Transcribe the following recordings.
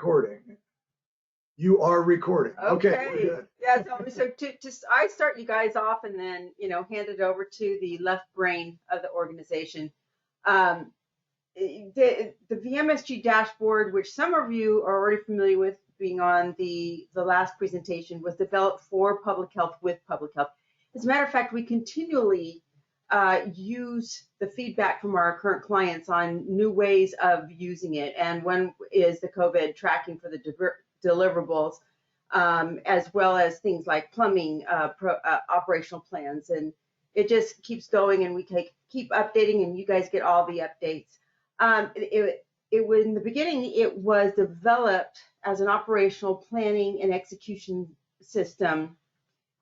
recording. You are recording. Okay, we're good. Yeah, so I start you guys off and then, hand it over to the left brain of the organization. The VMSG dashboard, which some of you are already familiar with being on the last presentation, was developed for public health with public health. As a matter of fact, we continually use the feedback from our current clients on new ways of using it. And one is the COVID tracking for the deliverables, as well as things like plumbing, operational plans. And it just keeps going, and we keep updating, and you guys get all the updates. It was in the beginning, it was developed as an operational planning and execution system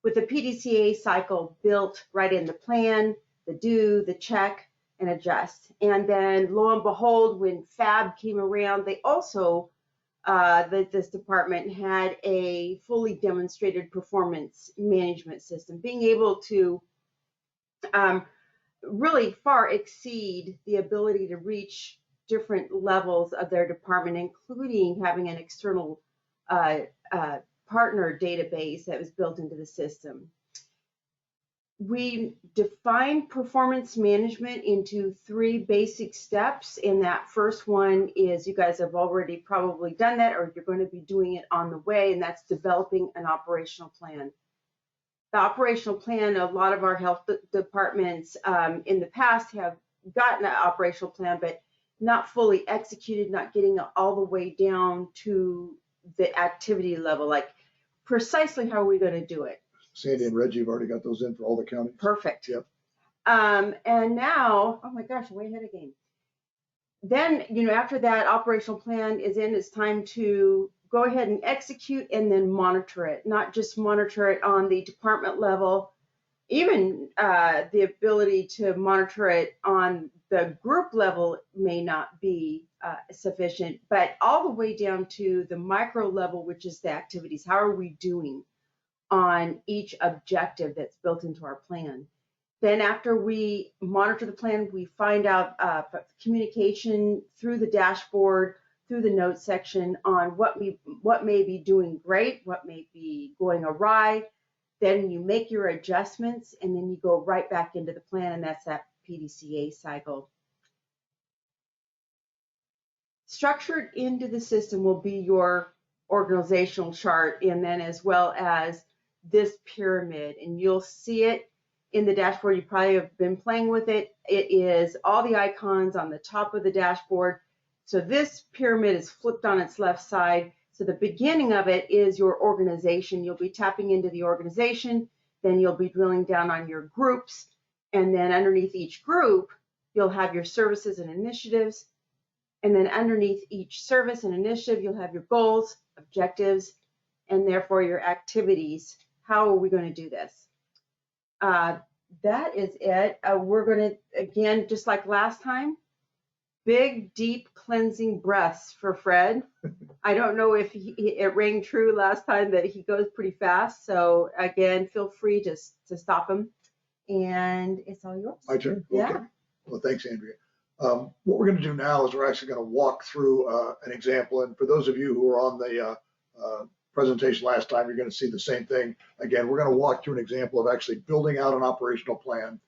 with the PDCA cycle built right in the plan, the do, the check, and adjust. And then lo and behold, when FAB came around, they also, this department had a fully demonstrated performance management system, being able to really far exceed the ability to reach different levels of their department, including having an external partner database that was built into the system. We define performance management into 3 basic steps, and that first one is, you guys have already probably done that, or you're going to be doing it on the way, and that's developing an operational plan. The operational plan, a lot of our health departments in the past have gotten an operational plan, but not fully executed, not getting it all the way down to the activity level, like precisely how are we going to do it. Sandy and Reggie have already got those in for all the counties. Perfect. Yep. And now, oh my gosh, way ahead again. Then, after that operational plan is in, it's time to go ahead and execute and then monitor it, not just monitor it on the department level, even the ability to monitor it on the group level may not be sufficient, but all the way down to the micro level, which is the activities. How are we doing on each objective that's built into our plan? Then after we monitor the plan, we find out communication through the dashboard, through the notes section on what may be doing great, what may be going awry. Then you make your adjustments, and then you go right back into the plan, and that's that PDCA cycle. Structured into the system will be your organizational chart, and then as well as this pyramid, and you'll see it in the dashboard. You probably have been playing with it. It is all the icons on the top of the dashboard. So this pyramid is flipped on its left side. So the beginning of it is your organization. You'll be tapping into the organization, then you'll be drilling down on your groups, and then underneath each group, you'll have your services and initiatives, and then underneath each service and initiative, you'll have your goals, objectives, and therefore your activities. How are we going to do this? That is it. We're going to, again, just like last time, big, deep cleansing breaths for Fred. I don't know if it rang true last time that he goes pretty fast. So again, feel free to stop him. And it's all yours. My turn? Yeah. Okay. Well, thanks, Andrea. What we're going to do now is we're actually going to walk through an example. And for those of you who were on the presentation last time, you're going to see the same thing. Again, we're going to walk through an example of actually building out an operational plan. And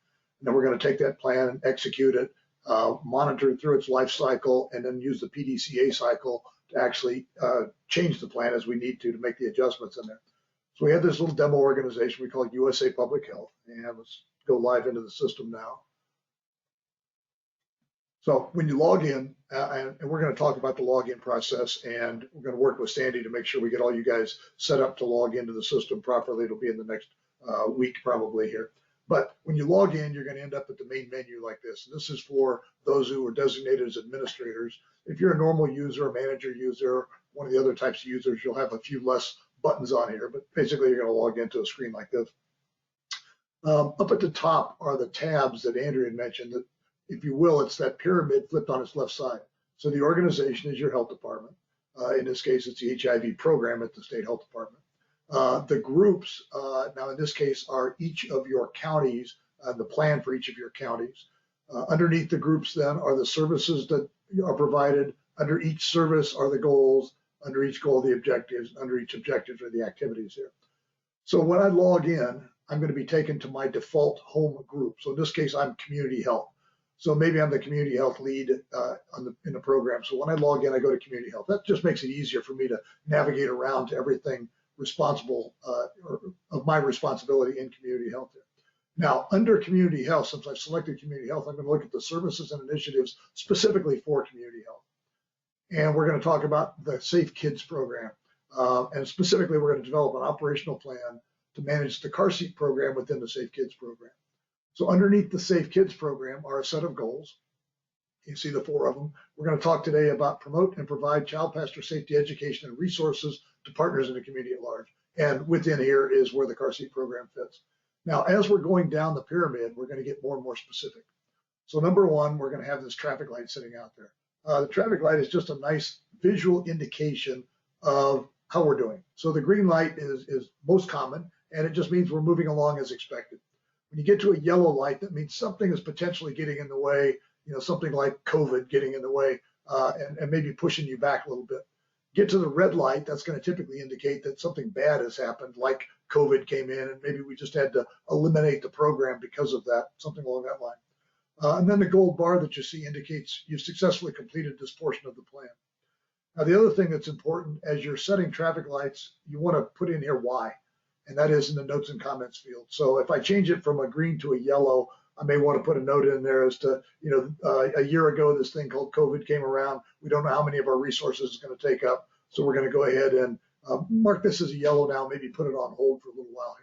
then we're going to take that plan and execute it, monitor it through its life cycle, and then use the PDCA cycle to actually change the plan as we need to make the adjustments in there. So we have this little demo organization we call USA Public Health, and let's go live into the system now. So when you log in, and we're going to talk about the login process, and we're going to work with Sandy to make sure we get all you guys set up to log into the system properly. It'll be in the next week probably here. But when you log in, you're going to end up at the main menu like this. And this is for those who are designated as administrators. If you're a normal user, a manager user, one of the other types of users, you'll have a few less buttons on here. But basically, you're going to log into a screen like this. Up at the top are the tabs that Andrea had mentioned. That, if you will, it's that pyramid flipped on its left side. So the organization is your health department. In this case, it's the HIV program at the state health department. The groups, now in this case, are each of your counties, the plan for each of your counties. Underneath the groups then are the services that are provided. Under each service are the goals. under each goal, the objectives, under each objectives are the activities here. So when I log in, I'm going to be taken to my default home group. So in this case, I'm community health. So maybe I'm the community health lead in the program. So when I log in, I go to community health. That just makes it easier for me to navigate around to everything responsible or of my responsibility in community health here. Now, under community health, since I've selected community health, I'm going to look at the services and initiatives specifically for community health. And we're going to talk about the Safe Kids program. And specifically, we're going to develop an operational plan to manage the car seat program within the Safe Kids program. So underneath the Safe Kids program are a set of goals. You see the 4 of them. We're going to talk today about promote and provide child passenger safety education and resources to partners in the community at large. And within here is where the car seat program fits. Now, as we're going down the pyramid, we're going to get more and more specific. So number 1, we're going to have this traffic light sitting out there. The traffic light is just a nice visual indication of how we're doing. So the green light is most common, and it just means we're moving along as expected. When you get to a yellow light, that means something is potentially getting in the way, something like COVID getting in the way and maybe pushing you back a little bit. Get to the red light, that's going to typically indicate that something bad has happened, like COVID came in and maybe we just had to eliminate the program because of that, something along that line. And then the gold bar that you see indicates you've successfully completed this portion of the plan. Now, the other thing that's important as you're setting traffic lights, you want to put in here why, and that is in the notes and comments field. So if I change it from a green to a yellow, I may want to put a note in there as to, a year ago, this thing called COVID came around. We don't know how many of our resources it's going to take up. So we're going to go ahead and mark this as a yellow now, maybe put it on hold for a little while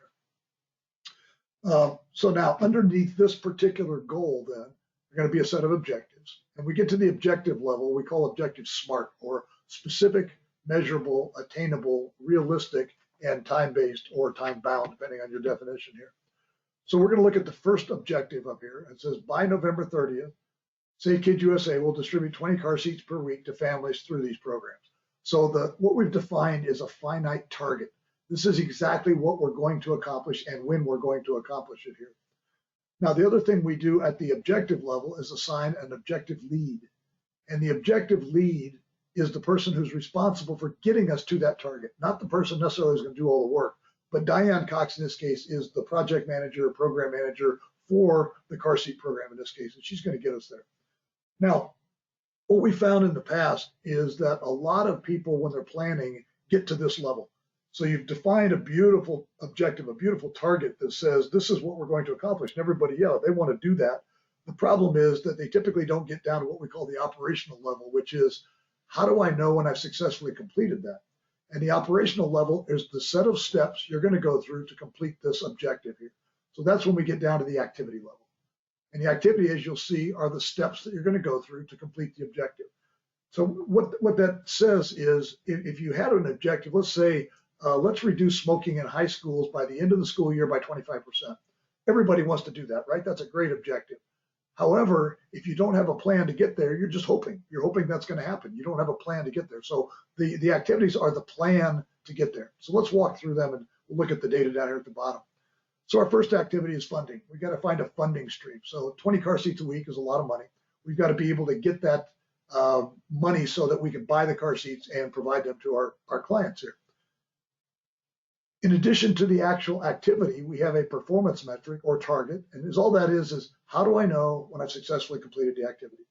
here. So now underneath this particular goal, then, are going to be a set of objectives. And we get to the objective level, we call objective SMART, or specific, measurable, attainable, realistic, and time-based or time-bound, depending on your definition here. So we're going to look at the first objective up here. It says by November 30th, Safe Kids USA will distribute 20 car seats per week to families through these programs. So what we've defined is a finite target. This is exactly what we're going to accomplish and when we're going to accomplish it here. Now, the other thing we do at the objective level is assign an objective lead. And the objective lead is the person who's responsible for getting us to that target, not the person necessarily who's going to do all the work. But Diane Cox, in this case, is the project manager, program manager for the car seat program in this case, and she's going to get us there. Now, what we found in the past is that a lot of people, when they're planning, get to this level. So you've defined a beautiful objective, a beautiful target that says, this is what we're going to accomplish. And everybody, they want to do that. The problem is that they typically don't get down to what we call the operational level, which is, how do I know when I've successfully completed that? And the operational level is the set of steps you're going to go through to complete this objective here. So that's when we get down to the activity level. And the activity, as you'll see, are the steps that you're going to go through to complete the objective. So what that says is, if you had an objective, let's say, let's reduce smoking in high schools by the end of the school year by 25%. Everybody wants to do that, right? That's a great objective. However, if you don't have a plan to get there, you're just hoping. You're hoping that's going to happen. You don't have a plan to get there. So the activities are the plan to get there. So let's walk through them and we'll look at the data down here at the bottom. So our first activity is funding. We've got to find a funding stream. So 20 car seats a week is a lot of money. We've got to be able to get that money so that we can buy the car seats and provide them to our clients here. In addition to the actual activity, we have a performance metric or target, and all that is how do I know when I've successfully completed the activity?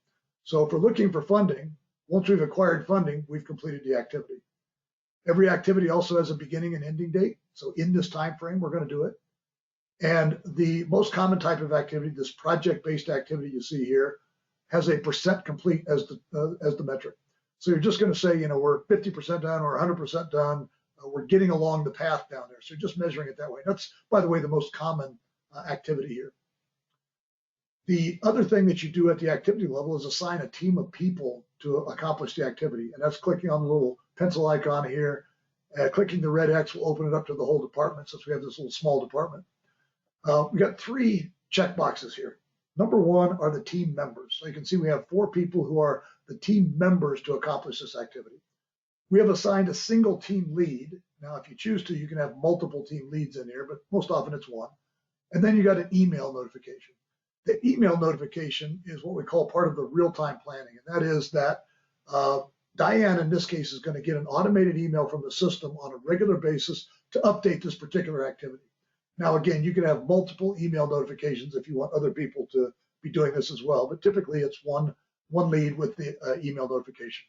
So if we're looking for funding, once we've acquired funding, we've completed the activity. Every activity also has a beginning and ending date. So in this time frame, we're going to do it. And the most common type of activity, this project-based activity you see here, has a % complete as the metric. So you're just going to say, we're 50% done or 100% done. We're getting along the path down there. So you're just measuring it that way. That's, by the way, the most common activity here. The other thing that you do at the activity level is assign a team of people to accomplish the activity. And that's clicking on the little pencil icon here. Clicking the red X will open it up to the whole department since we have this little small department. We got 3 check boxes here. Number 1 are the team members. So you can see we have 4 people who are the team members to accomplish this activity. We have assigned a single team lead. Now, if you choose to, you can have multiple team leads in here, but most often it's 1. And then you got an email notification. The email notification is what we call part of the real-time planning. And that is that Diane, in this case, is going to get an automated email from the system on a regular basis to update this particular activity. Now, again, you can have multiple email notifications if you want other people to be doing this as well, but typically it's one lead with the email notification.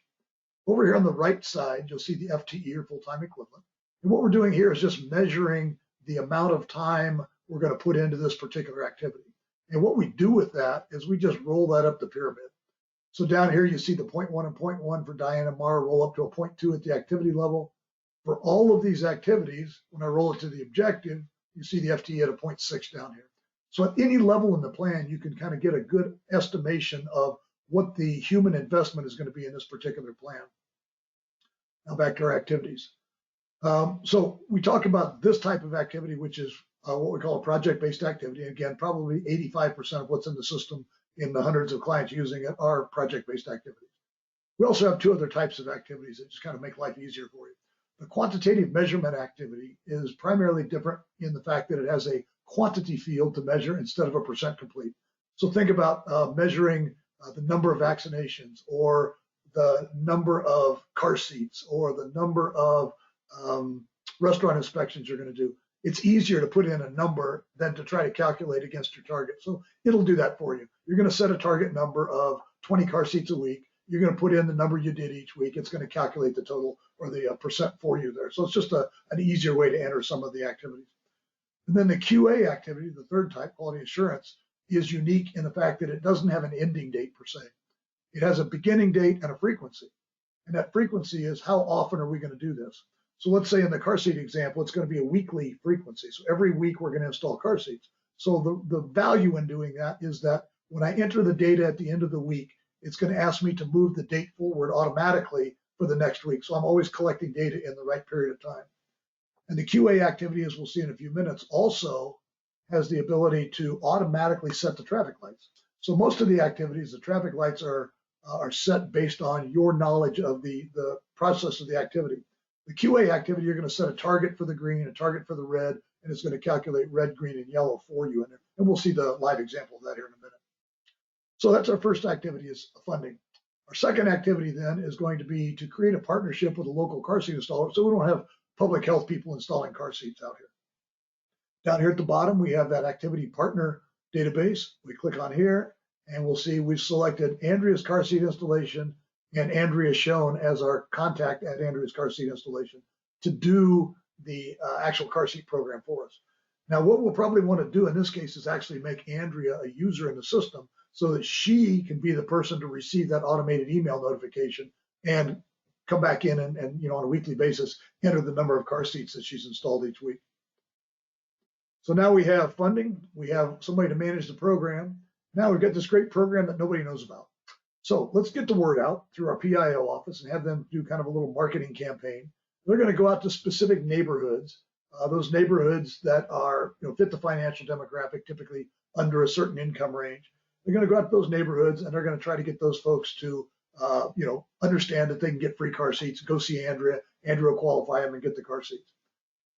Over here on the right side, you'll see the FTE, or full-time equivalent. And what we're doing here is just measuring the amount of time we're going to put into this particular activity. And what we do with that is we just roll that up the pyramid. So down here, you see the 0.1 and 0.1 for Diane and Mara roll up to a 0.2 at the activity level. For all of these activities, when I roll it to the objective, you see the FTE at a 0.6 down here. So at any level in the plan, you can kind of get a good estimation of what the human investment is going to be in this particular plan. Now back to our activities. So we talk about this type of activity, which is what we call a project-based activity. Again, probably 85% of what's in the system in the hundreds of clients using it are project-based activities. We also have two other types of activities that just kind of make life easier for you. The quantitative measurement activity is primarily different in the fact that it has a quantity field to measure instead of a percent complete. So think about measuring the number of vaccinations, or the number of car seats, or the number of restaurant inspections you're going to do. It's easier to put in a number than to try to calculate against your target. So it'll do that for you. You're going to set a target number of 20 car seats a week. You're going to put in the number you did each week. It's going to calculate the total, or the percent for you there. So it's just an easier way to enter some of the activities. And then the QA activity, the third type, quality assurance, is unique in the fact that it doesn't have an ending date per se. It has a beginning date and a frequency. And that frequency is, how often are we going to do this? So let's say in the car seat example, it's going to be a weekly frequency. So every week we're going to install car seats. So the value in doing that is that when I enter the data at the end of the week, it's going to ask me to move the date forward automatically for the next week. So I'm always collecting data in the right period of time. And the QA activity, as we'll see in a few minutes, also has the ability to automatically set the traffic lights. So most of the activities, the traffic lights are set based on your knowledge of the process of the activity. The QA activity, you're going to set a target for the green, a target for the red, and it's going to calculate red, green, and yellow for you in there. And we'll see the live example of that here in a minute. So that's our first activity, is funding. Our second activity then is going to be to create a partnership with a local car seat installer, so we don't have public health people installing car seats out here. Down here at the bottom, we have that activity partner database. We click on here, and we'll see we've selected Andrea's car seat installation, and Andrea shown as our contact at Andrea's car seat installation to do the actual car seat program for us. Now, what we'll probably want to do in this case is actually make Andrea a user in the system so that she can be the person to receive that automated email notification and come back in and on a weekly basis, enter the number of car seats that she's installed each week. So now we have funding, we have somebody to manage the program. Now we've got this great program that nobody knows about. So let's get the word out through our PIO office and have them do kind of a little marketing campaign. They're going to go out to specific neighborhoods, those neighborhoods that are, fit the financial demographic, typically under a certain income range. They're going to go out to those neighborhoods and they're going to try to get those folks to, understand that they can get free car seats, go see Andrea. Andrea will qualify them and get the car seats.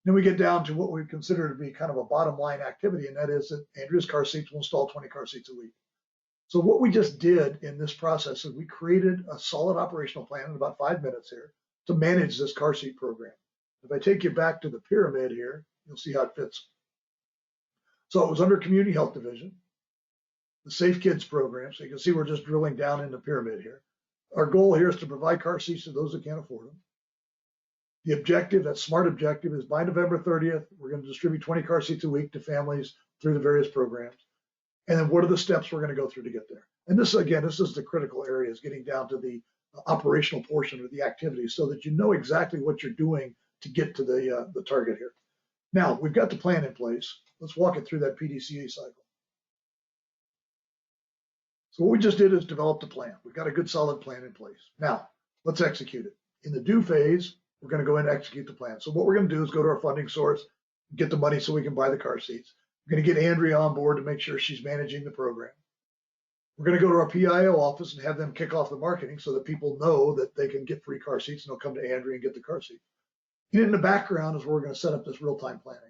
Then we get down to what we consider to be kind of a bottom line activity, and that is that Andrea's car seats will install 20 car seats a week. So what we just did in this process is we created a solid operational plan in about 5 minutes here to manage this car seat program. If I take you back to the pyramid here, you'll see how it fits. So it was under Community Health Division, the Safe Kids program. So you can see we're just drilling down in the pyramid here. Our goal here is to provide car seats to those that can't afford them. The objective, that SMART objective, is by November 30th, we're going to distribute 20 car seats a week to families through the various programs. And then what are the steps we're going to go through to get there? And this, again, this is the critical area, is getting down to the operational portion of the activity so that you know exactly what you're doing to get to the target here. Now, we've got the plan in place. Let's walk it through that PDCA cycle. So what we just did is develop the plan. We've got a good solid plan in place. Now, let's execute it. In the do phase, we're going to go in and execute the plan. So what we're going to do is go to our funding source, get the money so we can buy the car seats. We're going to get Andrea on board to make sure she's managing the program. We're going to go to our PIO office and have them kick off the marketing so that people know that they can get free car seats and they'll come to Andrea and get the car seat. And in the background is where we're going to set up this real-time planning.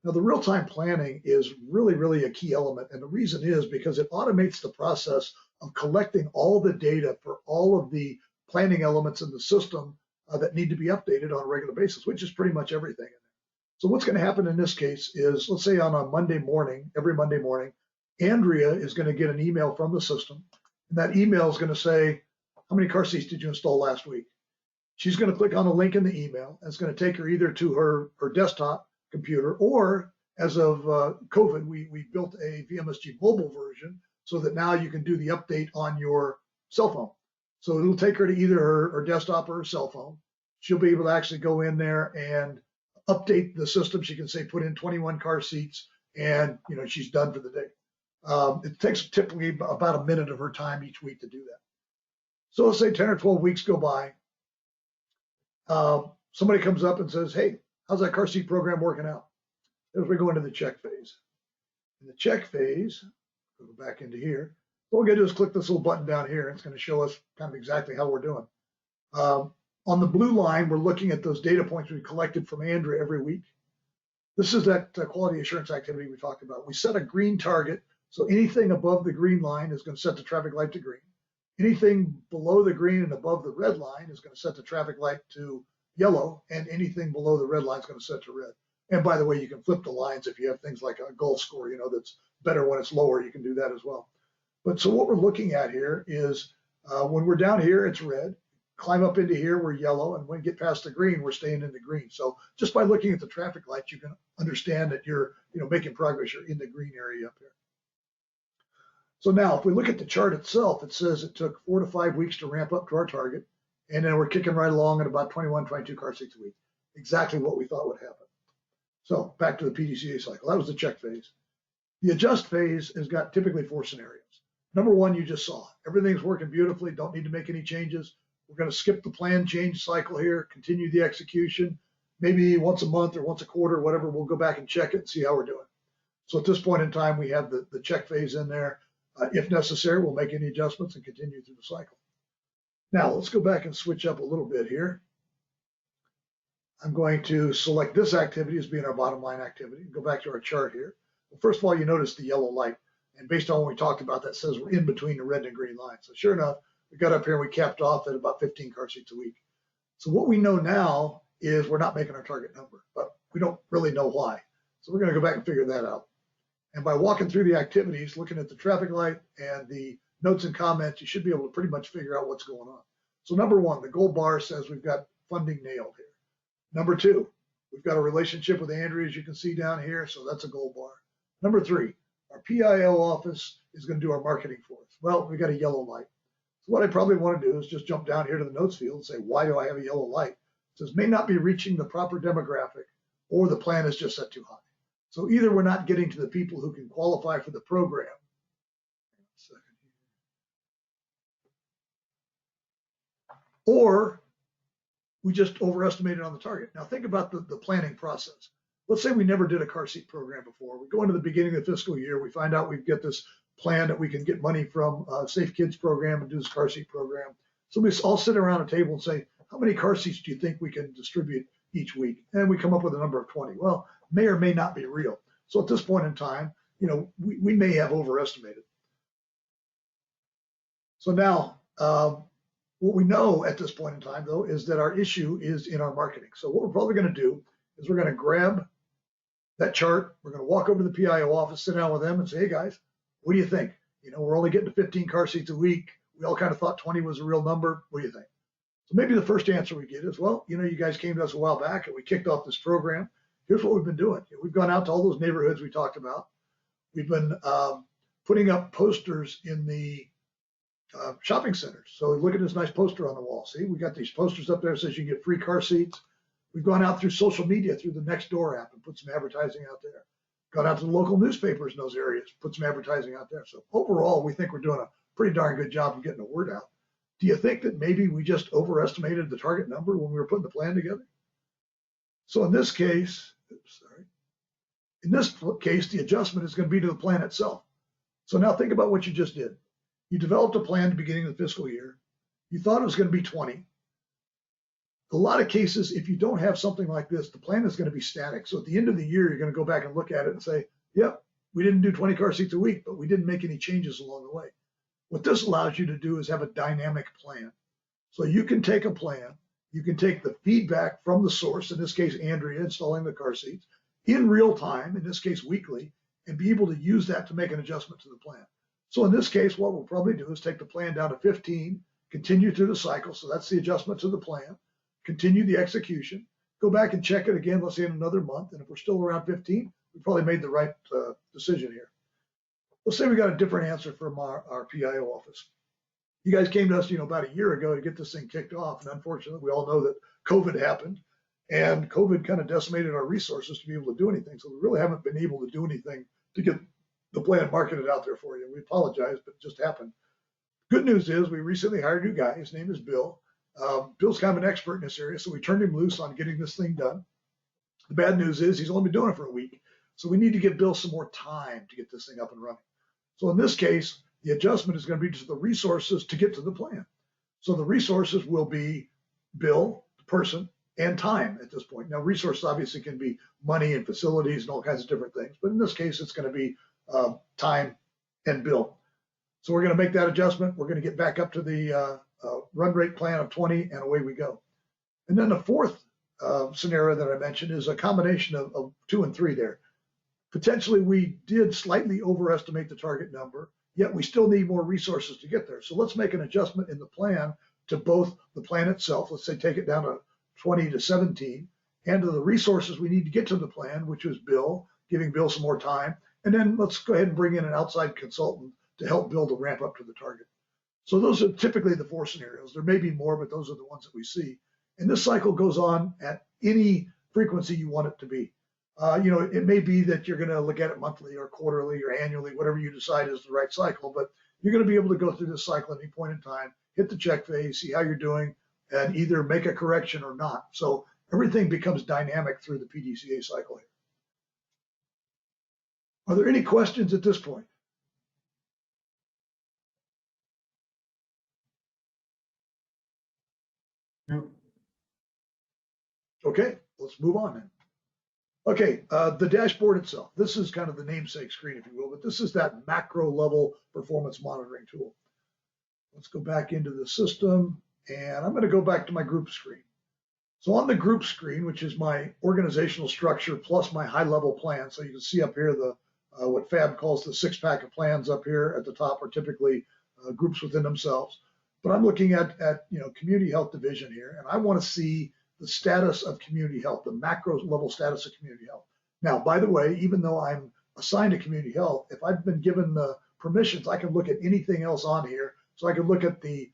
Now, the real-time planning is really, really a key element. And the reason is because it automates the process of collecting all the data for all of the planning elements in the system that need to be updated on a regular basis, which is pretty much everything. So what's going to happen in this case is, let's say on a Monday morning, every Monday morning, Andrea is going to get an email from the system, and that email is going to say, how many car seats did you install last week? She's going to click on a link in the email, and it's going to take her either to her desktop computer, or as of COVID, we built a VMSG mobile version so that now you can do the update on your cell phone. So it'll take her to either her desktop or her cell phone. She'll be able to actually go in there and update the system. She can say, put in 21 car seats, and she's done for the day. It takes typically about a minute of her time each week to do that. So let's say 10 or 12 weeks go by. Somebody comes up and says, hey, how's that car seat program working out? As we go into the check phase. In the check phase, we'll go back into here. What we're going to do is click this little button down here, and it's going to show us kind of exactly how we're doing. On the blue line, we're looking at those data points we collected from Andrea every week. This is that quality assurance activity we talked about. We set a green target, so anything above the green line is going to set the traffic light to green. Anything below the green and above the red line is going to set the traffic light to yellow, and anything below the red line is going to set to red. And by the way, you can flip the lines if you have things like a Gulf score, that's better when it's lower, you can do that as well. But so what we're looking at here is when we're down here, it's red. Climb up into here, we're yellow, and when we get past the green, we're staying in the green. So just by looking at the traffic lights, you can understand that you're making progress. You're in the green area up here. So now, if we look at the chart itself, it says it took 4 to 5 weeks to ramp up to our target, and then we're kicking right along at about 21, 22 car seats a week. Exactly what we thought would happen. So back to the PDCA cycle. That was the check phase. The adjust phase has got typically 4 scenarios. Number 1, you just saw. Everything's working beautifully. Don't need to make any changes. We're going to skip the plan change cycle here, continue the execution. Maybe once a month or once a quarter, whatever, we'll go back and check it and see how we're doing. So at this point in time, we have the check phase in there. If necessary, we'll make any adjustments and continue through the cycle. Now, let's go back and switch up a little bit here. I'm going to select this activity as being our bottom line activity. Go back to our chart here. Well, first of all, you notice the yellow light. And based on what we talked about, that says we're in between the red and green lines. So sure enough, we got up here and we capped off at about 15 car seats a week. So what we know now is we're not making our target number, but we don't really know why. So we're going to go back and figure that out. And by walking through the activities, looking at the traffic light and the notes and comments, you should be able to pretty much figure out what's going on. So number 1, the gold bar says we've got funding nailed here. Number 2, we've got a relationship with Andrea, as you can see down here, so that's a gold bar. Number 3, our PIO office is going to do our marketing for us. Well, we got a yellow light. So what I probably want to do is just jump down here to the notes field and say, why do I have a yellow light? It says may not be reaching the proper demographic, or the plan is just set too high. So either we're not getting to the people who can qualify for the program. Or we just overestimated on the target. Now think about the planning process. Let's say we never did a car seat program before. We go into the beginning of the fiscal year, we find out we've got this plan that we can get money from Safe Kids program and do this car seat program. So we all sit around a table and say, how many car seats do you think we can distribute each week? And we come up with a number of 20. Well, may or may not be real. So at this point in time, we may have overestimated. So now, what we know at this point in time, though, is that our issue is in our marketing. So what we're probably going to do is we're going to grab that chart. We're going to walk over to the PIO office, sit down with them and say, hey, guys, what do you think? We're only getting to 15 car seats a week. We all kind of thought 20 was a real number. What do you think? So maybe the first answer we get is, well, you guys came to us a while back and we kicked off this program. Here's what we've been doing. We've gone out to all those neighborhoods we talked about. We've been putting up posters in the shopping centers. So look at this nice poster on the wall. See, we got these posters up there that says you can get free car seats. We've gone out through social media, through the Nextdoor app, and put some advertising out there. Gone out to the local newspapers in those areas, put some advertising out there. So overall, we think we're doing a pretty darn good job of getting the word out. Do you think that maybe we just overestimated the target number when we were putting the plan together? So in this case, the adjustment is going to be to the plan itself. So now think about what you just did. You developed a plan at the beginning of the fiscal year. You thought it was going to be 20. A lot of cases, if you don't have something like this, the plan is going to be static. So at the end of the year, you're going to go back and look at it and say, yep, we didn't do 20 car seats a week, but we didn't make any changes along the way. What this allows you to do is have a dynamic plan. So you can take a plan, you can take the feedback from the source, in this case, Andrea installing the car seats, in real time, in this case, weekly, and be able to use that to make an adjustment to the plan. So in this case, what we'll probably do is take the plan down to 15, continue through the cycle. So that's the adjustment to the plan, continue the execution, go back and check it again, let's say in another month. And if we're still around 15, we probably made the right decision here. Let's say we got a different answer from our PIO office. You guys came to us, about a year ago to get this thing kicked off. And unfortunately, we all know that COVID happened and COVID kind of decimated our resources to be able to do anything. So we really haven't been able to do anything to get the plan marketed out there for you. We apologize, but it just happened. Good news is we recently hired a new guy. His name is Bill. Bill's kind of an expert in this area, so we turned him loose on getting this thing done. The bad news is he's only been doing it for a week. So we need to give Bill some more time to get this thing up and running. So in this case, the adjustment is going to be to the resources to get to the plan. So the resources will be Bill, the person, and time at this point. Now, resources obviously can be money and facilities and all kinds of different things, but in this case, it's going to be time and Bill. So we're going to make that adjustment. We're going to get back up to the run rate plan of 20, and away we go. And then the fourth scenario that I mentioned is a combination of 2 and 3 there. Potentially, we did slightly overestimate the target number, yet we still need more resources to get there. So let's make an adjustment in the plan to both the plan itself, let's say take it down to 20 to 17, and to the resources we need to get to the plan, which is Bill, giving Bill some more time. And then let's go ahead and bring in an outside consultant to help Bill to ramp up to the target. So those are typically the 4 scenarios. There may be more, but those are the ones that we see. And this cycle goes on at any frequency you want it to be. It may be that you're going to look at it monthly or quarterly or annually, whatever you decide is the right cycle, but you're going to be able to go through this cycle at any point in time, hit the check phase, see how you're doing, and either make a correction or not. So everything becomes dynamic through the PDCA cycle here. Are there any questions at this point? No. Okay, let's move on then. Okay, the dashboard itself. This is kind of the namesake screen, if you will, but this is that macro level performance monitoring tool. Let's go back into the system, and I'm going to go back to my group screen. So on the group screen, which is my organizational structure plus my high level plan, so you can see up here the what FAB calls the 6-pack of plans up here at the top are typically groups within themselves. But I'm looking at community health division here, and I want to see the status of community health, the macro level status of community health. Now, by the way, even though I'm assigned to community health, if I've been given the permissions, I can look at anything else on here. So I can look at the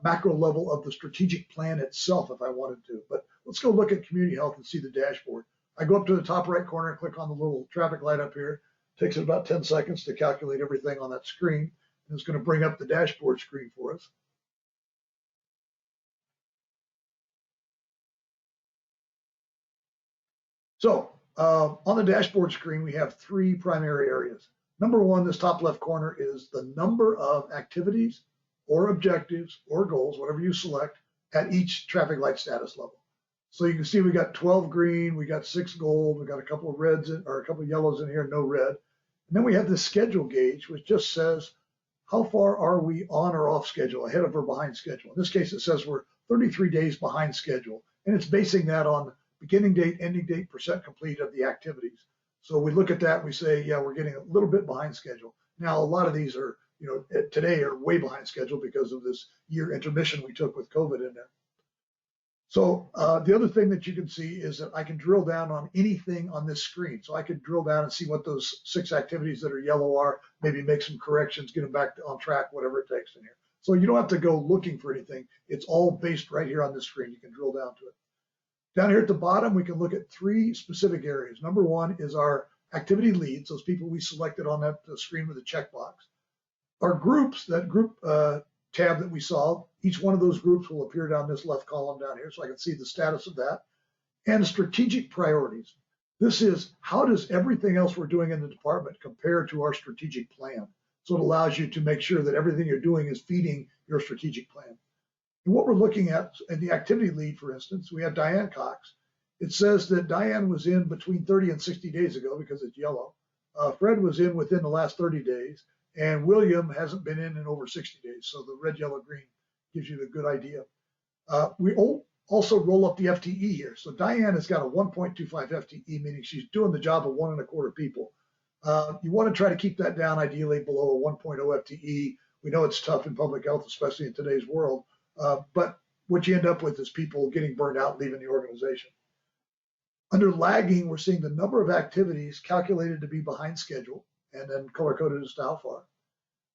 macro level of the strategic plan itself if I wanted to. But let's go look at community health and see the dashboard. I go up to the top right corner and click on the little traffic light up here. It takes about 10 seconds to calculate everything on that screen. And it's going to bring up the dashboard screen for us. So on the dashboard screen, we have 3 primary areas. Number 1, this top left corner is the number of activities or objectives or goals, whatever you select, at each traffic light status level. So you can see we got 12 green, we got 6 gold, we got a couple of reds or a couple of yellows in here, no red. And then we have this schedule gauge, which just says how far are we on or off schedule, ahead of or behind schedule. In this case, it says we're 33 days behind schedule, and it's basing that on beginning date, ending date, % complete of the activities. So we look at that and we say, yeah, we're getting a little bit behind schedule. Now, a lot of these are, today are way behind schedule because of this year intermission we took with COVID in there. So the other thing that you can see is that I can drill down on anything on this screen. So I could drill down and see what those 6 activities that are yellow are, maybe make some corrections, get them back on track, whatever it takes in here. So you don't have to go looking for anything. It's all based right here on this screen. You can drill down to it. Down here at the bottom, we can look at 3 specific areas. Number 1 is our activity leads, those people we selected on that screen with a checkbox. Our groups, that group tab that we saw, each one of those groups will appear down this left column down here, so I can see the status of that. And strategic priorities. This is how does everything else we're doing in the department compare to our strategic plan? So it allows you to make sure that everything you're doing is feeding your strategic plan. And what we're looking at in the activity lead, for instance, we have Diane Cox. It says that Diane was in between 30 and 60 days ago because it's yellow. Fred was in within the last 30 days, and William hasn't been in over 60 days. So the red, yellow, green gives you a good idea. We also roll up the FTE here. So Diane has got a 1.25 FTE, meaning she's doing the job of 1.25 people. You want to try to keep that down, ideally below a 1.0 FTE. We know it's tough in public health, especially in today's world. But what you end up with is people getting burned out, leaving the organization. Under lagging, we're seeing the number of activities calculated to be behind schedule and then color coded as to how far.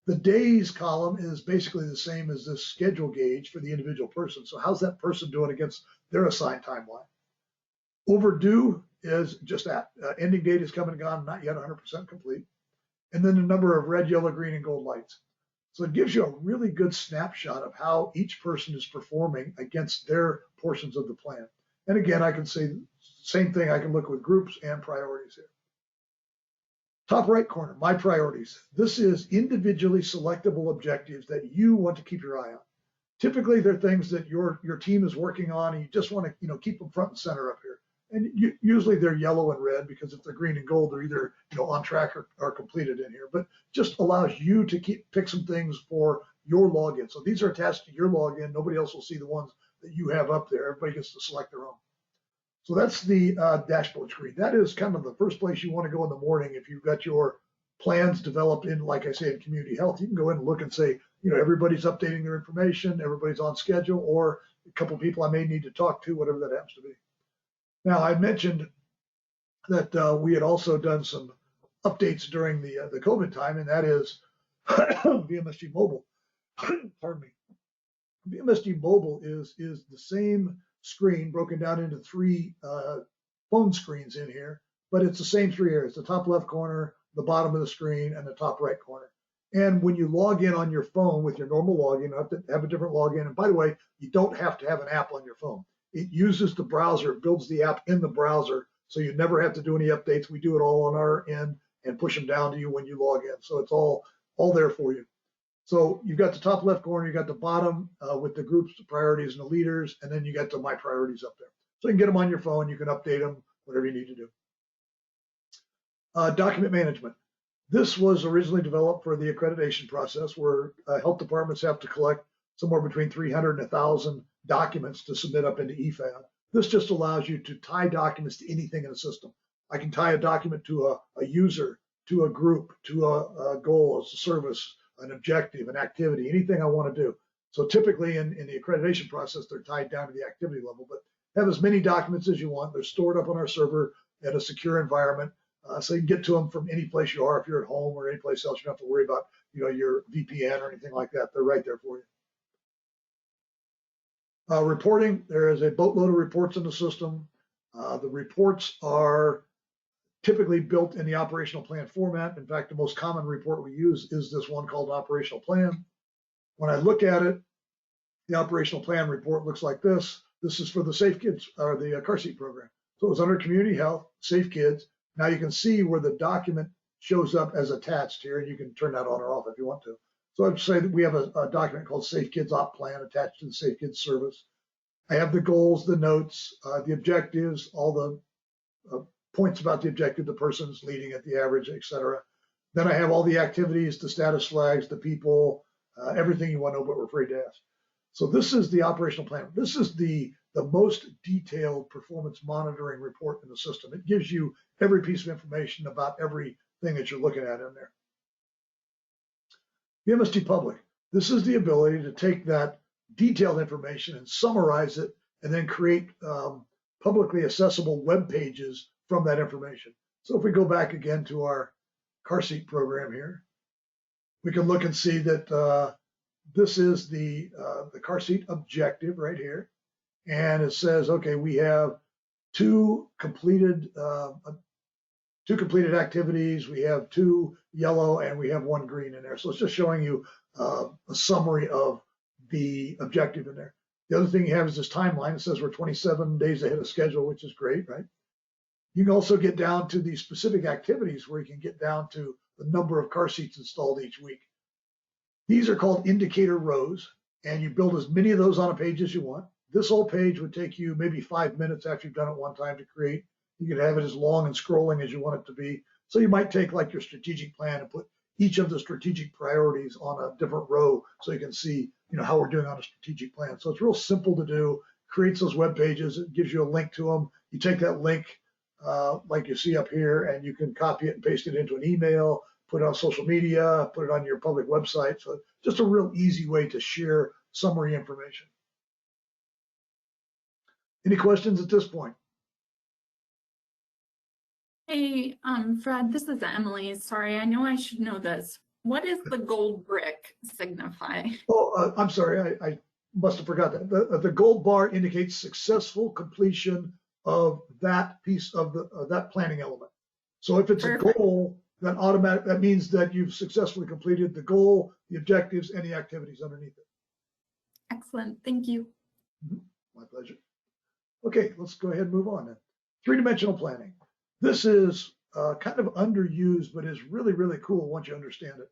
The days column is basically the same as this schedule gauge for the individual person. So how's that person doing against their assigned timeline? Overdue is just that. Ending date is come and gone, not yet 100% complete. And then the number of red, yellow, green, and gold lights. So it gives you a really good snapshot of how each person is performing against their portions of the plan. And again, I can say same thing. I can look with groups and priorities here. Top right corner, my priorities. This is individually selectable objectives that you want to keep your eye on. Typically, they're things that your team is working on, and you just want to keep them front and center up here. And usually they're yellow and red, because if they're green and gold, they're either on track or completed in here. But just allows you to pick some things for your login. So these are attached to your login. Nobody else will see the ones that you have up there. Everybody gets to select their own. So that's the dashboard screen. That is kind of the first place you want to go in the morning if you've got your plans developed in, like I say, in community health. You can go in and look and say, everybody's updating their information, everybody's on schedule, or a couple of people I may need to talk to, whatever that happens to be. Now, I mentioned that we had also done some updates during the COVID time, and that is VMSG Mobile. Pardon me. VMSG Mobile is the same screen broken down into 3 phone screens in here, but it's the same 3 areas: the top left corner, the bottom of the screen, and the top right corner. And when you log in on your phone with your normal login, you have to have a different login. And by the way, you don't have to have an app on your phone. It uses the browser, it builds the app in the browser, so you never have to do any updates. We do it all on our end and push them down to you when you log in. So it's all there for you. So you've got the top left corner, you got the bottom with the groups, the priorities, and the leaders, and then you got the My Priorities up there. So you can get them on your phone, you can update them, whatever you need to do. Document management. This was originally developed for the accreditation process, where health departments have to collect somewhere between 300 and 1,000 documents to submit up into EFAB. This just allows you to tie documents to anything in the system. I can tie a document to a user, to a group, to a goal, a service, an objective, an activity, anything I want to do. So typically in the accreditation process, they're tied down to the activity level, but have as many documents as you want. They're stored up on our server at a secure environment. So you can get to them from any place you are. If you're at home or any place else, you don't have to worry about your VPN or anything like that. They're right there for you. Reporting, there is a boatload of reports in the system. The reports are typically built in the operational plan format. In fact, the most common report we use is this one called operational plan. When I look at it, the operational plan report looks like this. This is for the Safe Kids, or the car seat program. So it's under community health, Safe Kids. Now you can see where the document shows up as attached here, and you can turn that on or off if you want to. So I'd say that we have a document called Safe Kids Op Plan attached to the Safe Kids service. I have the goals, the notes, the objectives, all the points about the objective, the person's leading it, the average, etc. Then I have all the activities, the status flags, the people, everything you want to know, but we're afraid to ask. So this is the operational plan. This is the most detailed performance monitoring report in the system. It gives you every piece of information about everything that you're looking at in there. VMSG Public. This is the ability to take that detailed information and summarize it, and then create publicly accessible web pages from that information. So if we go back again to our car seat program here, we can look and see that this is the car seat objective right here. And it says, okay, we have two completed activities, we have 2 yellow, and we have 1 green in there. So it's just showing you a summary of the objective in there. The other thing you have is this timeline. It says we're 27 days ahead of schedule, which is great, right? You can also get down to the specific activities, where you can get down to the number of car seats installed each week. These are called indicator rows, and you build as many of those on a page as you want. This whole page would take you maybe 5 minutes after you've done it one time to create. You could have it as long and scrolling as you want it to be. So you might take like your strategic plan and put each of the strategic priorities on a different row so you can see, how we're doing on a strategic plan. So it's real simple to do, creates those web pages, it gives you a link to them. You take that link, like you see up here, and you can copy it and paste it into an email, put it on social media, put it on your public website. So just a real easy way to share summary information. Any questions at this point? Hey, Fred, this is Emily. Sorry, I know I should know this. What does the gold brick signify? Oh, I'm sorry, I must have forgot that. The gold bar indicates successful completion of that piece of that planning element. So if it's Perfect. a goal, that means that you've successfully completed the goal, the objectives, and the activities underneath it. Excellent, thank you. My pleasure. Okay, let's go ahead and move on then. Three-dimensional planning. This is kind of underused, but is really, really cool once you understand it.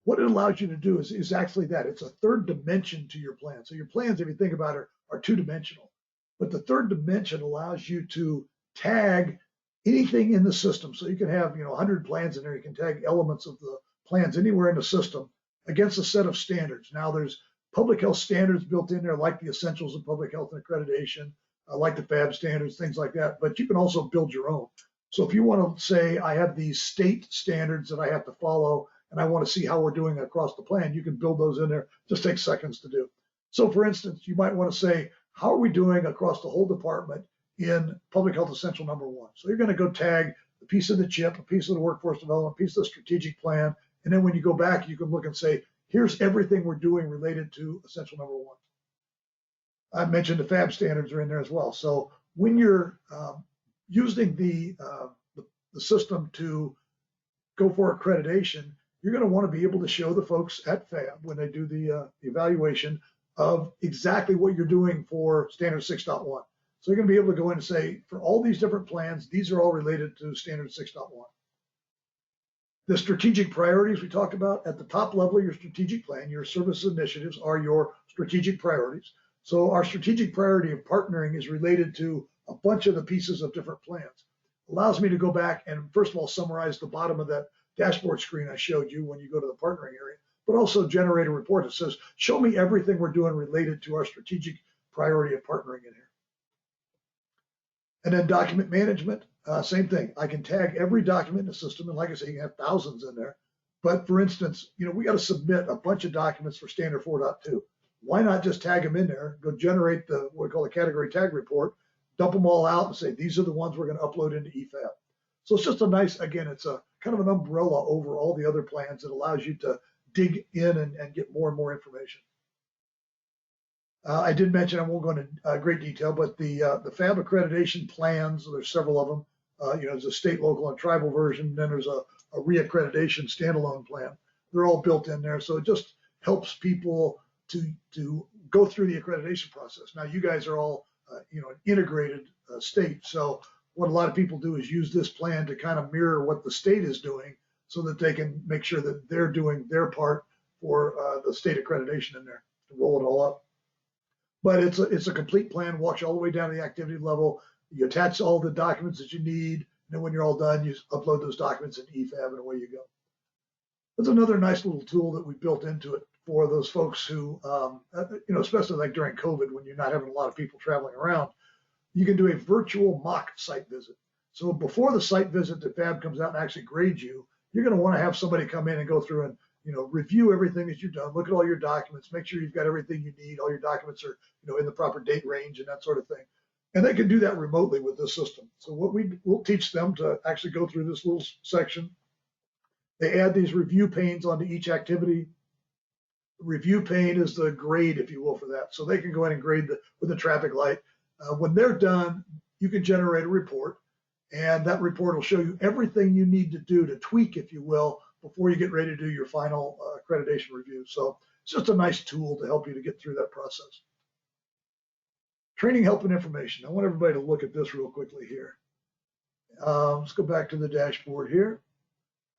What it allows you to do is actually that. It's a third dimension to your plan. So your plans, if you think about it, are two-dimensional. But the third dimension allows you to tag anything in the system. So you can have 100 plans in there. You can tag elements of the plans anywhere in the system against a set of standards. Now there's public health standards built in there, like the essentials of public health and accreditation, like the FAB standards, things like that. But you can also build your own. So if you want to say, I have these state standards that I have to follow, and I want to see how we're doing across the plan, you can build those in there. Just takes seconds to do. So for instance, you might want to say, how are we doing across the whole department in public health essential number 1? So you're going to go tag a piece of the CHIP, a piece of the workforce development, a piece of the strategic plan. And then when you go back, you can look and say, here's everything we're doing related to essential number 1. I mentioned the FAB standards are in there as well. So when you're using the system to go for accreditation, you're going to want to be able to show the folks at FAB when they do the evaluation of exactly what you're doing for standard 6.1. So you're going to be able to go in and say, for all these different plans, these are all related to standard 6.1. The strategic priorities we talked about at the top level of your strategic plan, your service initiatives are your strategic priorities. So our strategic priority of partnering is related to a bunch of the pieces of different plans. Allows me to go back and first of all summarize the bottom of that dashboard screen I showed you when you go to the partnering area, but also generate a report that says, show me everything we're doing related to our strategic priority of partnering in here. And then document management, same thing. I can tag every document in the system, and like I say, you can have thousands in there. But for instance, we got to submit a bunch of documents for standard 4.2. Why not just tag them in there, go generate what we call a category tag report, dump them all out and say, these are the ones we're going to upload into EFAB. So it's just a nice, again, it's a kind of an umbrella over all the other plans that allows you to dig in and get more and more information. I did mention, I won't go into great detail, but the FAB accreditation plans, there's several of them. There's a state, local, and tribal version. Then there's a reaccreditation standalone plan. They're all built in there. So it just helps people to go through the accreditation process. Now you guys are all, an integrated state. So what a lot of people do is use this plan to kind of mirror what the state is doing so that they can make sure that they're doing their part for the state accreditation in there to roll it all up. But it's a complete plan, walks all the way down to the activity level. You attach all the documents that you need. And then when you're all done, you upload those documents in EFAB and away you go. That's another nice little tool that we built into it for those folks who, especially like during COVID, when you're not having a lot of people traveling around, you can do a virtual mock site visit. So before the site visit that FAB comes out and actually grades you, you're going to want to have somebody come in and go through and review everything that you've done, look at all your documents, make sure you've got everything you need, all your documents are in the proper date range and that sort of thing. And they can do that remotely with this system. So what we'll teach them to actually go through this little section. They add these review panes onto each activity. Review pane is the grade, if you will, for that. So they can go in and grade with the traffic light. When they're done, you can generate a report, and that report will show you everything you need to do to tweak, if you will, before you get ready to do your final accreditation review. So it's just a nice tool to help you to get through that process. Training, help, and information. I want everybody to look at this real quickly here. Let's go back to the dashboard here.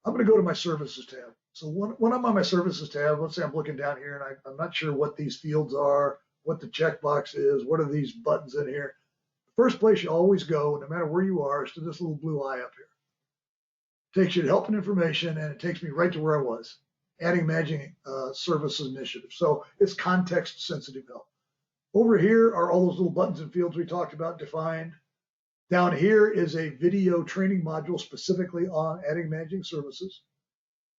I'm going to go to my services tab. So when I'm on my services tab, let's say I'm looking down here and I'm not sure what these fields are, what the checkbox is, what are these buttons in here. The first place you always go, no matter where you are, is to this little blue eye up here. takes you to help and information, and it takes me right to where I was, adding managing services initiative. So it's context sensitive help. Over here are all those little buttons and fields we talked about defined. Down here is a video training module specifically on adding managing services.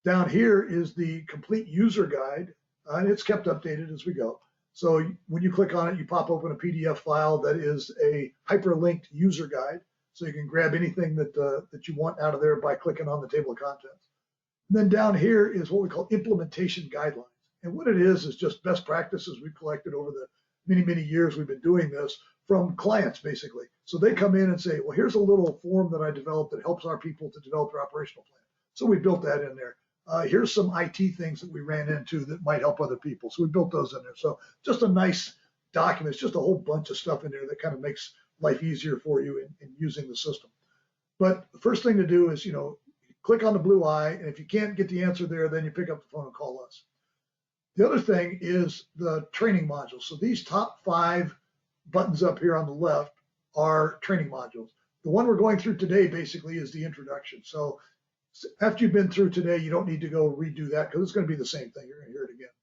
Down here is the complete user guide, and it's kept updated as we go. So when you click on it, you pop open a PDF file that is a hyperlinked user guide. So you can grab anything that you want out of there by clicking on the table of contents. And then down here is what we call implementation guidelines. And what it is just best practices we've collected over the many, many years we've been doing this from clients, basically. So they come in and say, well, here's a little form that I developed that helps our people to develop their operational plan. So we built that in there. Here's some IT things that we ran into that might help other people. So we built those in there. So just a nice document. It's just a whole bunch of stuff in there that kind of makes life easier for you in using the system. But the first thing to do is, click on the blue eye. And if you can't get the answer there, then you pick up the phone and call us. The other thing is the training modules. So these top 5 buttons up here on the left are training modules. The one we're going through today basically is the introduction. So after you've been through today, you don't need to go redo that because it's going to be the same thing. You're going to hear it again.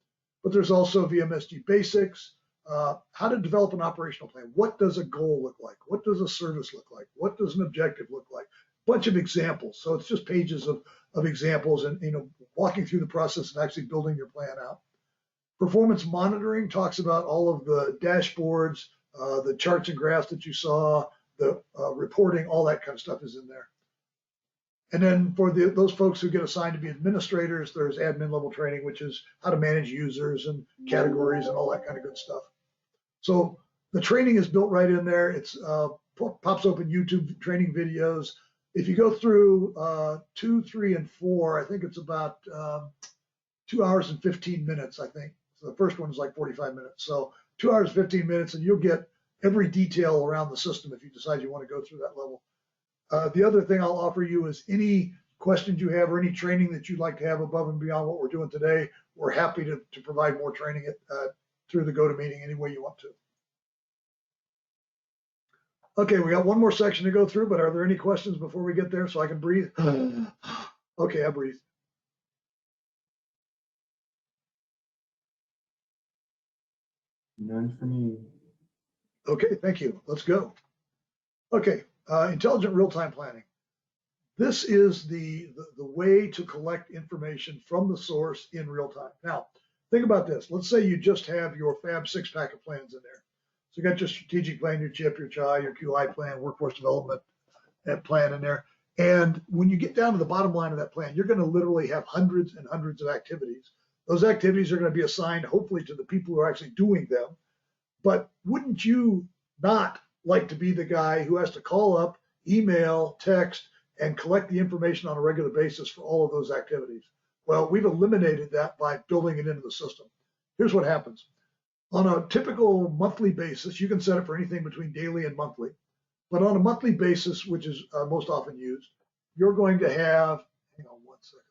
But there's also VMSG basics, how to develop an operational plan. What does a goal look like? What does a service look like? What does an objective look like? Bunch of examples. So it's just pages of examples and walking through the process of actually building your plan out. Performance monitoring talks about all of the dashboards, the charts and graphs that you saw, the reporting, all that kind of stuff is in there. And then for those folks who get assigned to be administrators, there's admin level training, which is how to manage users and categories and all that kind of good stuff. So the training is built right in there. It's pops open YouTube training videos. If you go through 2, 3, and 4, I think it's about 2 hours and 15 minutes, I think. So the first one is like 45 minutes. So 2 hours, 15 minutes, and you'll get every detail around the system if you decide you want to go through that level. The other thing I'll offer you is any questions you have or any training that you'd like to have above and beyond what we're doing today, we're happy to provide more training through the GoToMeeting any way you want to. Okay, we got one more section to go through, but are there any questions before we get there so I can breathe? Okay, I breathe. None for me. Okay, thank you. Let's go. Okay, intelligent real-time planning. This is the way to collect information from the source in real time. Now, think about this. Let's say you just have your Fab 6-pack of plans in there. So you got your strategic plan, your CHIP, your CHI, your QI plan, workforce development plan in there. And when you get down to the bottom line of that plan, you're going to literally have hundreds and hundreds of activities. Those activities are going to be assigned hopefully to the people who are actually doing them. But wouldn't you not like to be the guy who has to call up, email, text, and collect the information on a regular basis for all of those activities? Well, we've eliminated that by building it into the system. Here's what happens. On a typical monthly basis, you can set it for anything between daily and monthly. But on a monthly basis, which is most often used, you're going to have, hang on one second,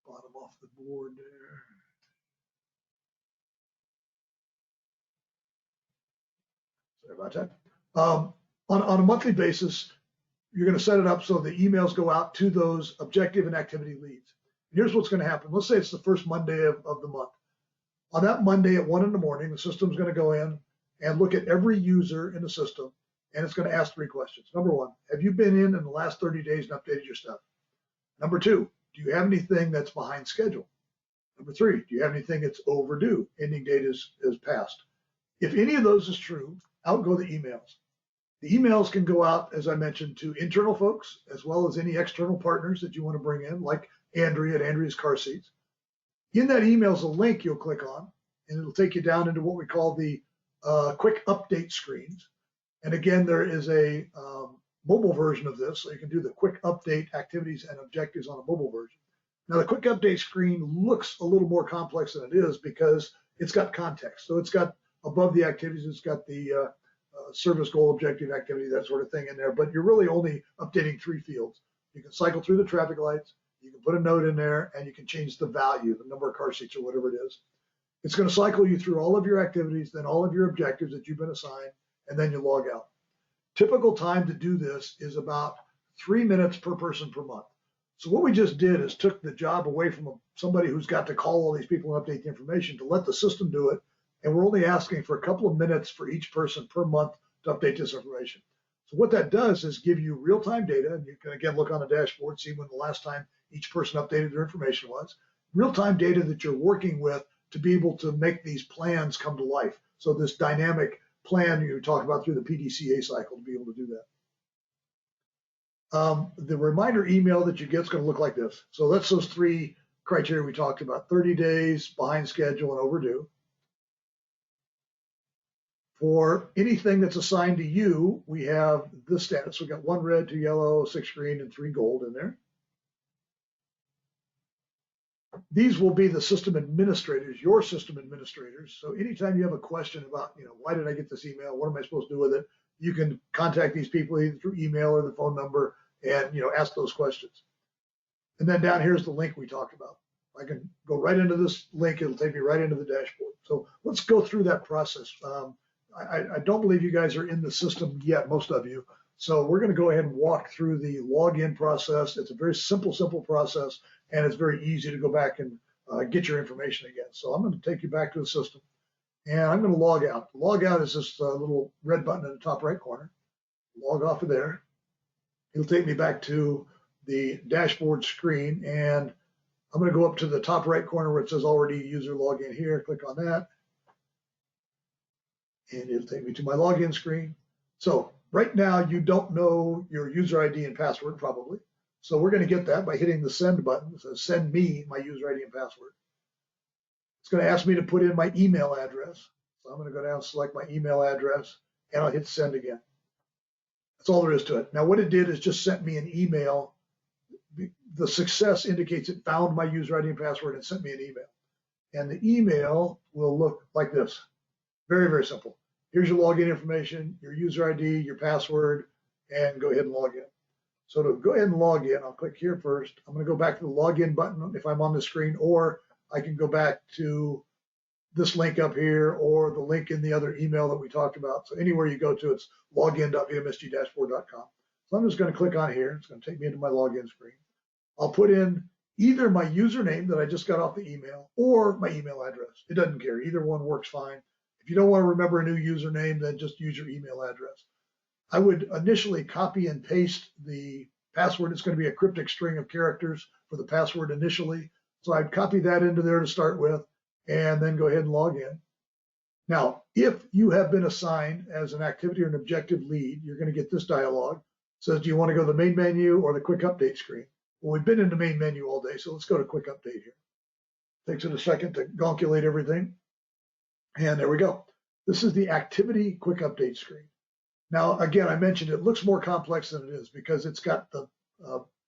bottom off the board there. Sorry about that. On a monthly basis, you're going to set it up so the emails go out to those objective and activity leads. Here's what's going to happen. Let's say it's the first Monday of the month. On that Monday at 1 in the morning, the system's going to go in and look at every user in the system, and it's going to ask 3 questions. Number 1, have you been in the last 30 days and updated your stuff? Number 2, do you have anything that's behind schedule? Number 3, do you have anything that's overdue? Ending date is passed. If any of those is true, out go the emails. The emails can go out, as I mentioned, to internal folks, as well as any external partners that you want to bring in, like Andrea at Andrea's Car Seats. In that email is a link you'll click on, and it'll take you down into what we call the quick update screens. And again, there is a mobile version of this, so you can do the quick update activities and objectives on a mobile version. Now, the quick update screen looks a little more complex than it is because it's got context. So it's got above the activities, it's got the service goal, objective, activity, that sort of thing in there, but you're really only updating 3 fields. You can cycle through the traffic lights, you can put a note in there, and you can change the value, the number of car seats or whatever it is. It's going to cycle you through all of your activities, then all of your objectives that you've been assigned, and then you log out. Typical time to do this is about 3 minutes per person per month. So what we just did is took the job away from somebody who's got to call all these people and update the information to let the system do it. And we're only asking for a couple of minutes for each person per month to update this information. So what that does is give you real-time data, and you can again look on the dashboard, see when the last time each person updated their information was. Real-time data that you're working with to be able to make these plans come to life. So this dynamic plan you talk about through the PDCA cycle to be able to do that. The reminder email that you get is going to look like this. So that's those 3 criteria we talked about: 30 days, behind schedule, and overdue. For anything that's assigned to you, we have this status. We've got 1 red, 2 yellow, 6 green, and 3 gold in there. These will be the system administrators, your system administrators. So anytime you have a question about, why did I get this email? What am I supposed to do with it? You can contact these people either through email or the phone number and, ask those questions. And then down here's the link we talked about. I can go right into this link. It'll take me right into the dashboard. So let's go through that process. I don't believe you guys are in the system yet, most of you. So we're going to go ahead and walk through the login process. It's a very simple process, and it's very easy to go back and get your information again. So I'm going to take you back to the system, and I'm going to log out. Log out is this little red button in the top right corner. Log off of there. It'll take me back to the dashboard screen, and I'm going to go up to the top right corner where it says already user login here. Click on that, and it'll take me to my login screen. So right now, you don't know your user ID and password probably. So we're going to get that by hitting the send button. It says send me my user ID and password. It's going to ask me to put in my email address. So I'm going to go down and select my email address, and I'll hit send again. That's all there is to it. Now what it did is just sent me an email. The success indicates it found my user ID and password and sent me an email. And the email will look like this. Very, very simple. Here's your login information, your user ID, your password, and go ahead and log in. So to go ahead and log in, I'll click here first. I'm going to go back to the login button if I'm on the screen, or I can go back to this link up here or the link in the other email that we talked about. So anywhere you go to, it's login.vmsgdashboard.com. So I'm just going to click on here. It's going to take me into my login screen. I'll put in either my username that I just got off the email or my email address. It doesn't care. Either one works fine. If you don't want to remember a new username, then just use your email address. I would initially copy and paste the password. It's going to be a cryptic string of characters for the password initially. So I'd copy that into there to start with, and then go ahead and log in. Now, if you have been assigned as an activity or an objective lead, you're going to get this dialog. It says, do you want to go to the main menu or the quick update screen? Well, we've been in the main menu all day, so let's go to quick update here. Takes it a second to calculate everything. And there we go. This is the activity quick update screen. Now, again, I mentioned it looks more complex than it is because it's got the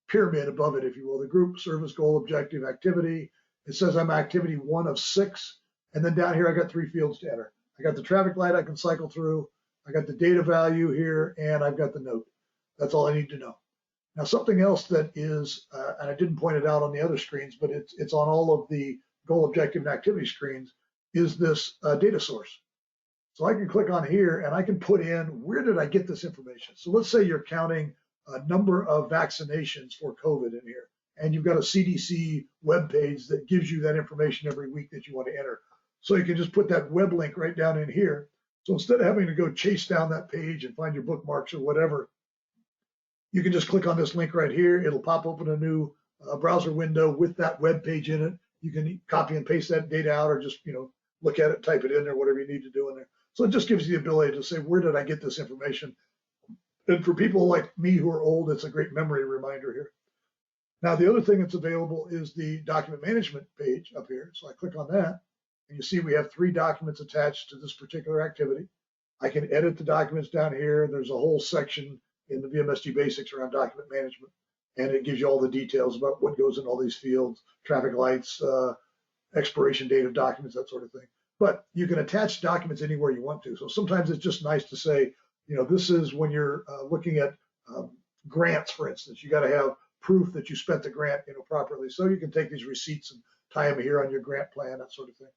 pyramid above it, if you will, the group, service, goal, objective, activity. It says I'm activity 1 of 6. And then down here, I got 3 fields to enter. I got the traffic light I can cycle through. I got the data value here, and I've got the note. That's all I need to know. Now, something else that is, and I didn't point it out on the other screens, but it's on all of the goal, objective, and activity screens, is this data source. So I can click on here and I can put in, where did I get this information? So let's say you're counting a number of vaccinations for COVID in here, and you've got a CDC web page that gives you that information every week that you want to enter. So you can just put that web link right down in here. So instead of having to go chase down that page and find your bookmarks or whatever, you can just click on this link right here. It'll pop open a new browser window with that web page in it. You can copy and paste that data out, or just look at it, type it in there, whatever you need to do in there. So it just gives you the ability to say, where did I get this information? And for people like me who are old, it's a great memory reminder here. Now, the other thing that's available is the document management page up here. So I click on that, and you see we have 3 documents attached to this particular activity. I can edit the documents down here. There's a whole section in the VMSG basics around document management, and it gives you all the details about what goes in all these fields, traffic lights, expiration date of documents, that sort of thing. But you can attach documents anywhere you want to. So sometimes it's just nice to say, this is when you're looking at grants, for instance. You got to have proof that you spent the grant, properly. So you can take these receipts and tie them here on your grant plan, that sort of thing.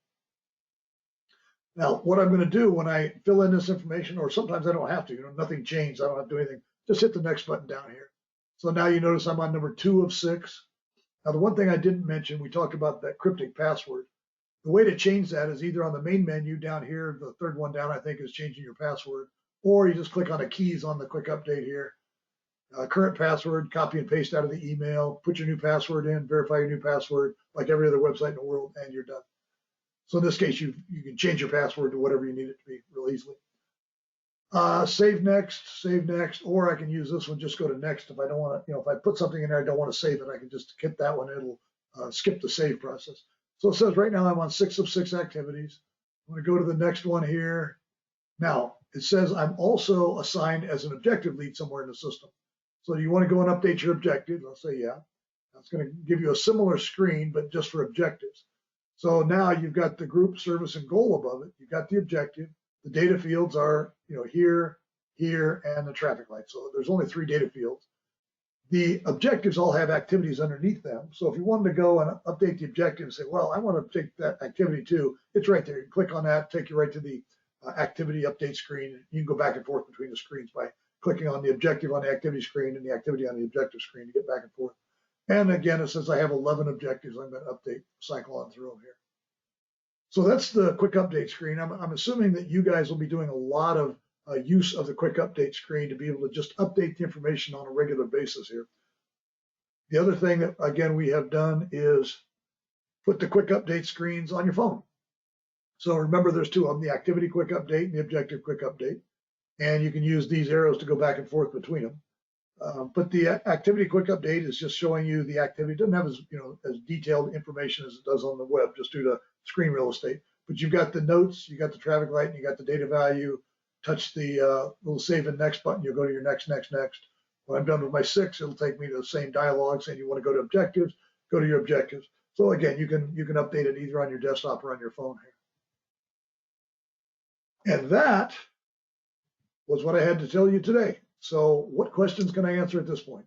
Now, what I'm going to do when I fill in this information, or sometimes I don't have to, nothing changed, I don't have to do anything, just hit the next button down here. So now you notice I'm on number 2 of 6. Now, the one thing I didn't mention, we talked about that cryptic password. The way to change that is either on the main menu down here, the third one down, I think, is changing your password, or you just click on the keys on the quick update here. Current password, copy and paste out of the email, put your new password in, verify your new password, like every other website in the world, and you're done. So in this case, you can change your password to whatever you need it to be real easily. Save next, or I can use this one, just go to next. If I don't want to, if I put something in there, I don't want to save it, I can just hit that one. It'll skip the save process. So it says right now I'm on 6 of 6 activities. I'm going to go to the next one here. Now it says I'm also assigned as an objective lead somewhere in the system. So do you want to go and update your objectives? I'll say yeah. That's going to give you a similar screen, but just for objectives. So now you've got the group, service, and goal above it. You've got the objective. The data fields are, here, here, and the traffic light. So there's only 3 data fields. The objectives all have activities underneath them. So if you wanted to go and update the objective and say, well, I want to take that activity too, it's right there. You click on that, take you right to the activity update screen. You can go back and forth between the screens by clicking on the objective on the activity screen and the activity on the objective screen to get back and forth. And again, it says I have 11 objectives. I'm going to update, cycle on through them here. So that's the quick update screen. I'm assuming that you guys will be doing a lot of use of the quick update screen to be able to just update the information on a regular basis here. The other thing that, again, we have done is put the quick update screens on your phone. So remember, there's 2 of them, the activity quick update and the objective quick update. And you can use these arrows to go back and forth between them. But the activity quick update is just showing you the activity. It doesn't have as detailed information as it does on the web, just due to screen real estate. But you've got the notes, you got the traffic light, and you got the data value. Touch the little save and next button. You'll go to your next. When I'm done with my 6, it'll take me to the same dialogue saying you want to go to objectives. Go to your objectives. So again, you can update it either on your desktop or on your phone here. And that was what I had to tell you today. So what questions can I answer at this point?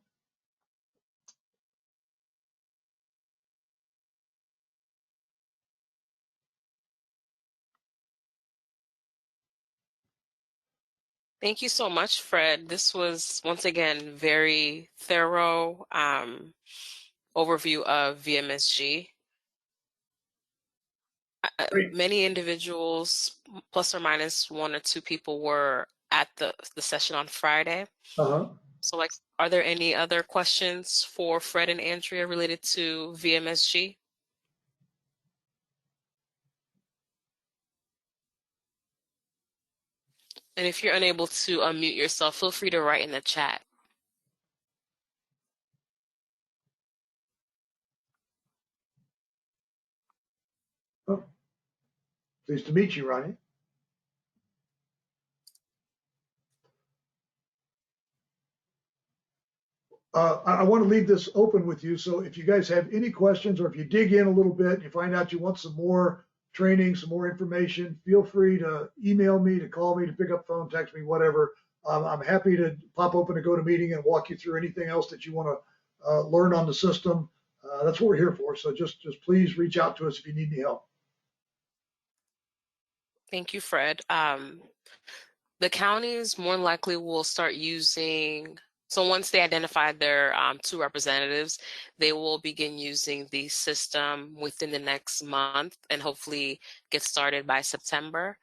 Thank you so much, Fred. This was, once again, very thorough overview of VMSG. Many individuals, plus or minus 1 or 2 people, were at the session on Friday. So, are there any other questions for Fred and Andrea related to VMSG? And if you're unable to unmute yourself, feel free to write in the chat. Oh, pleased to meet you, Ronnie. I want to leave this open with you. So if you guys have any questions, or if you dig in a little bit and you find out you want some more training, some more information, feel free to email me, to call me, to pick up phone, text me, whatever. I'm happy to pop open a GoToMeeting and walk you through anything else that you want to learn on the system. That's what we're here for. So just please reach out to us if you need any help. Thank you, Fred. The counties more than likely will start using, so once they identify their 2 representatives, they will begin using the system within the next month and hopefully get started by September.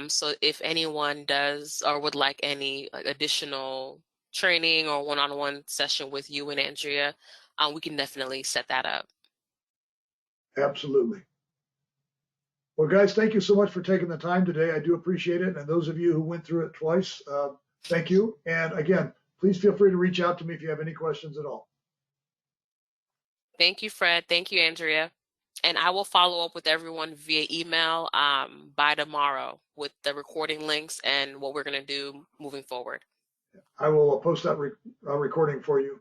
So if anyone does or would like any additional training or one-on-one session with you and Andrea, we can definitely set that up. Absolutely. Well, guys, thank you so much for taking the time today. I do appreciate it. And those of you who went through it twice, thank you. And again, please feel free to reach out to me if you have any questions at all. Thank you, Fred. Thank you, Andrea. And I will follow up with everyone via email by tomorrow with the recording links and what we're going to do moving forward. I will post that recording for you